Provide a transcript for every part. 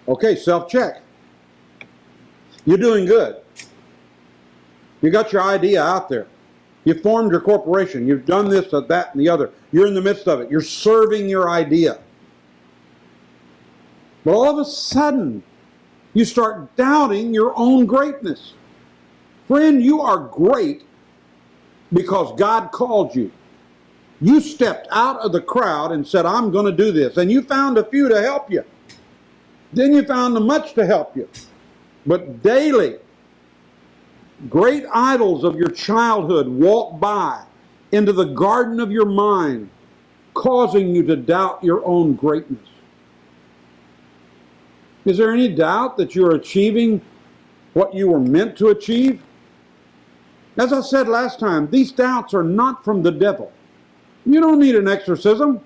Okay, self-check. You're doing good. You got your idea out there. You formed your corporation. You've done this, that, and the other. You're in the midst of it. You're serving your idea. But all of a sudden, you start doubting your own greatness. Friend, you are great because God called you. You stepped out of the crowd and said, I'm going to do this. And you found a few to help you. Then you found much to help you. But daily, great idols of your childhood walk by into the garden of your mind, causing you to doubt your own greatness. Is there any doubt that you're achieving what you were meant to achieve? As I said last time, these doubts are not from the devil. You don't need an exorcism.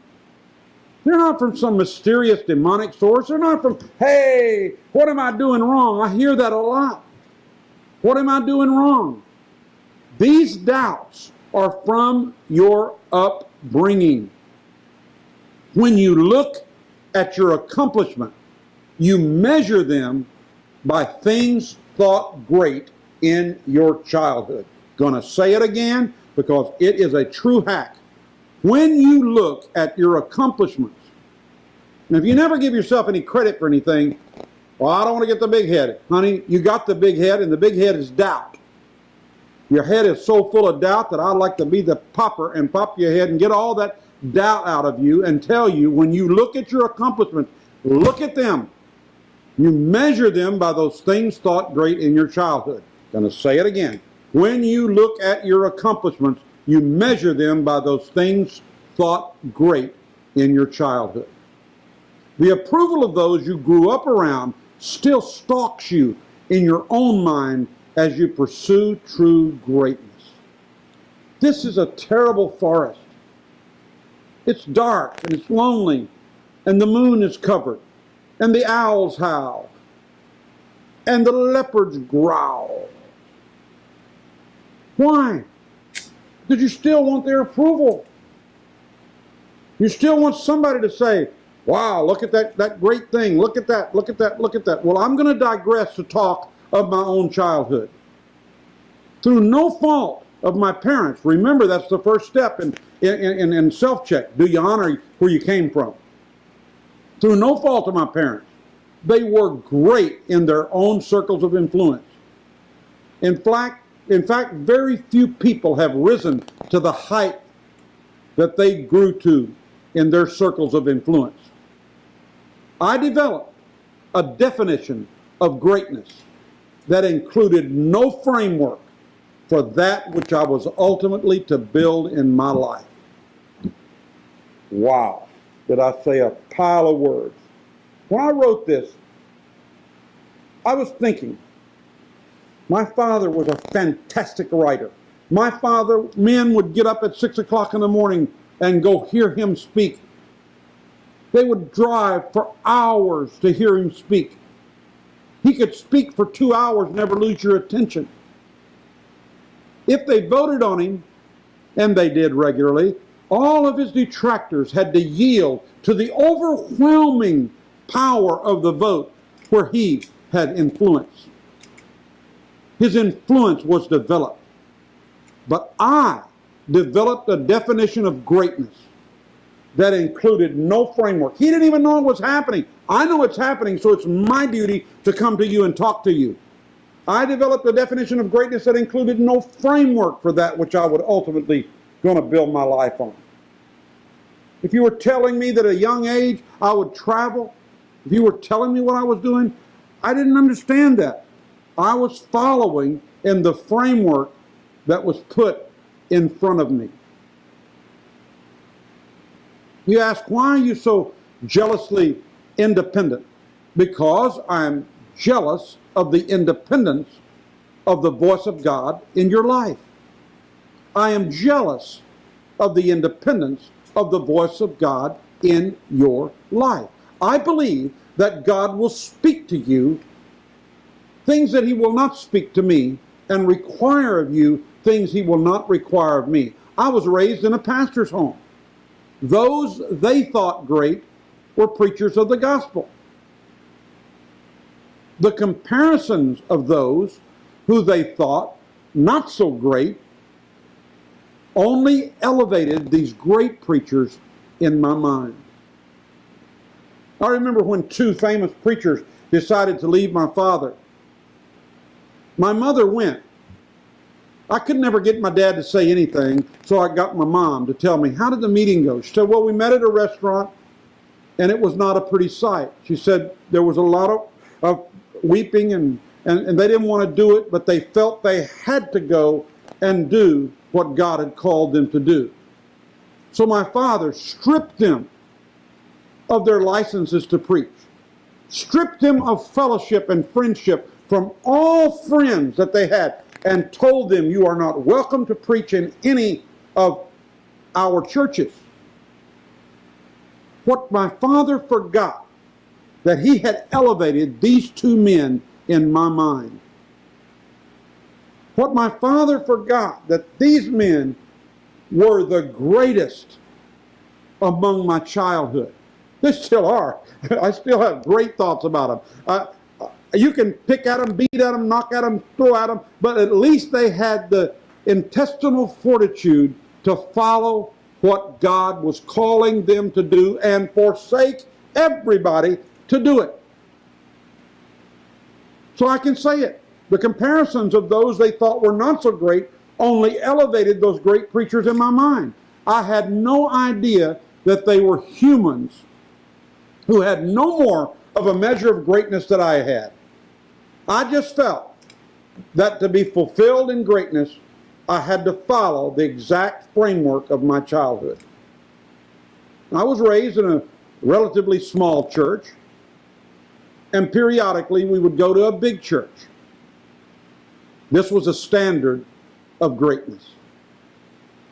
They're not from some mysterious demonic source. They're not from, hey, what am I doing wrong? I hear that a lot. What am I doing wrong? These doubts are from your upbringing. When you look at your accomplishment, you measure them by things thought great in your childhood. Gonna say it again because it is a true hack. When you look at your accomplishments, and if you never give yourself any credit for anything, well, I don't want to get the big head. Honey, you got the big head, and the big head is doubt. Your head is so full of doubt that I'd like to be the popper and pop your head and get all that doubt out of you and tell you, when you look at your accomplishments, look at them. You measure them by those things thought great in your childhood. I'm going to say it again. When you look at your accomplishments, you measure them by those things thought great in your childhood. The approval of those you grew up around still stalks you in your own mind as you pursue true greatness. This is a terrible forest. It's dark and it's lonely, and the moon is covered, and the owls howl, and the leopards growl. Why? Because you still want their approval. You still want somebody to say, wow, look at that great thing. Look at that, look at that, look at that. Well, I'm going to digress to talk of my own childhood. Through no fault of my parents. Remember, that's the first step in self-check. Do you honor where you came from? Through no fault of my parents. They were great in their own circles of influence. In fact, very few people have risen to the height that they grew to in their circles of influence. I developed a definition of greatness that included no framework for that which I was ultimately to build in my life. Wow, did I say a pile of words? When I wrote this, I was thinking, my father was a fantastic writer. My father, men would get up at 6 o'clock in the morning and go hear him speak. They would drive for hours to hear him speak. He could speak for 2 hours, never lose your attention. If they voted on him, and they did regularly, all of his detractors had to yield to the overwhelming power of the vote where he had influence. His influence was developed. But I developed a definition of greatness that included no framework. He didn't even know it was happening. I know it's happening, so it's my duty to come to you and talk to you. I developed a definition of greatness that included no framework for that which I would ultimately going to build my life on. If you were telling me that at a young age I would travel, if you were telling me what I was doing, I didn't understand that. I was following in the framework that was put in front of me. You ask, why are you so jealously independent? Because I'm jealous of the independence of the voice of God in your life. I am jealous of the independence of the voice of God in your life. I believe that God will speak to you things that he will not speak to me, and require of you things he will not require of me. I was raised in a pastor's home. Those they thought great were preachers of the gospel. the comparisons of those who they thought not so great only elevated these great preachers in my mind. I remember when two famous preachers decided to leave my father. My mother went. I could never get my dad to say anything, so I got my mom to tell me, how did the meeting go? She said, well, we met at a restaurant, and it was not a pretty sight. She said there was a lot of weeping, and they didn't want to do it, but they felt they had to go and do what God had called them to do. So my father stripped them of their licenses to preach, stripped them of fellowship and friendship from all friends that they had, and told them, you are not welcome to preach in any of our churches. What my father forgot, that he had elevated these two men in my mind. What my father forgot, that these men were the greatest among my childhood. They still are. I still have great thoughts about them. You can pick at them, beat at them, knock at them, throw at them, but at least they had the intestinal fortitude to follow what God was calling them to do and forsake everybody to do it. So I can say it. The comparisons of those they thought were not so great only elevated those great preachers in my mind. I had no idea that they were humans who had no more of a measure of greatness that I had. I just felt that to be fulfilled in greatness, I had to follow the exact framework of my childhood. I was raised in a relatively small church, and periodically we would go to a big church. This was a standard of greatness.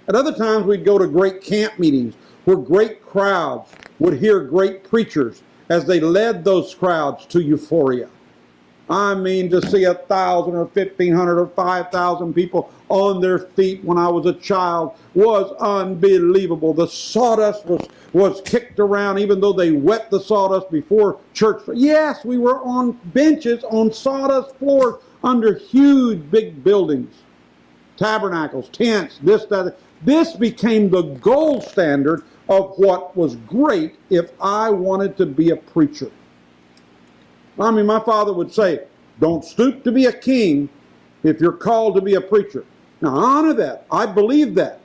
At other times we'd go to great camp meetings where great crowds would hear great preachers as they led those crowds to euphoria. I mean, to see 1,000 or 1,500 or 5,000 people on their feet when I was a child was unbelievable. The sawdust was kicked around, even though they wet the sawdust before church. Yes, we were on benches on sawdust floors under huge big buildings, tabernacles, tents, this, that. This became the gold standard of what was great if I wanted to be a preacher. I mean, my father would say, don't stoop to be a king if you're called to be a preacher. Now, I honor that. I believe that.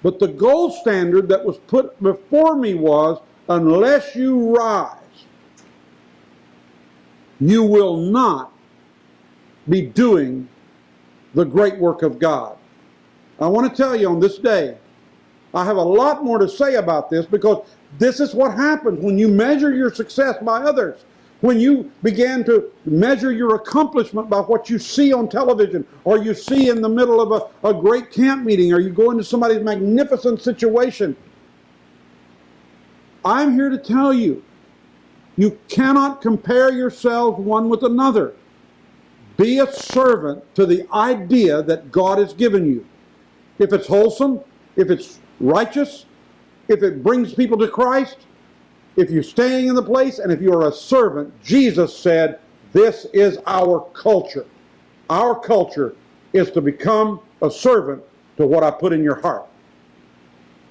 But the gold standard that was put before me was, unless you rise, you will not be doing the great work of God. I want to tell you on this day, I have a lot more to say about this, because this is what happens when you measure your success by others. When you begin to measure your accomplishment by what you see on television, or you see in the middle of a great camp meeting, or you go into somebody's magnificent situation. I'm here to tell you, you cannot compare yourselves one with another. Be a servant to the idea that God has given you. If it's wholesome, if it's righteous, if it brings people to Christ, if you're staying in the place, and if you're a servant, Jesus said, this is our culture. Our culture is to become a servant to what I put in your heart.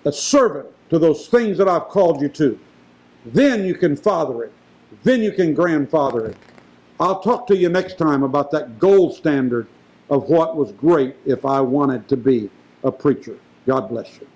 A servant to those things that I've called you to. Then you can father it. Then you can grandfather it. I'll talk to you next time about that gold standard of what was great if I wanted to be a preacher. God bless you.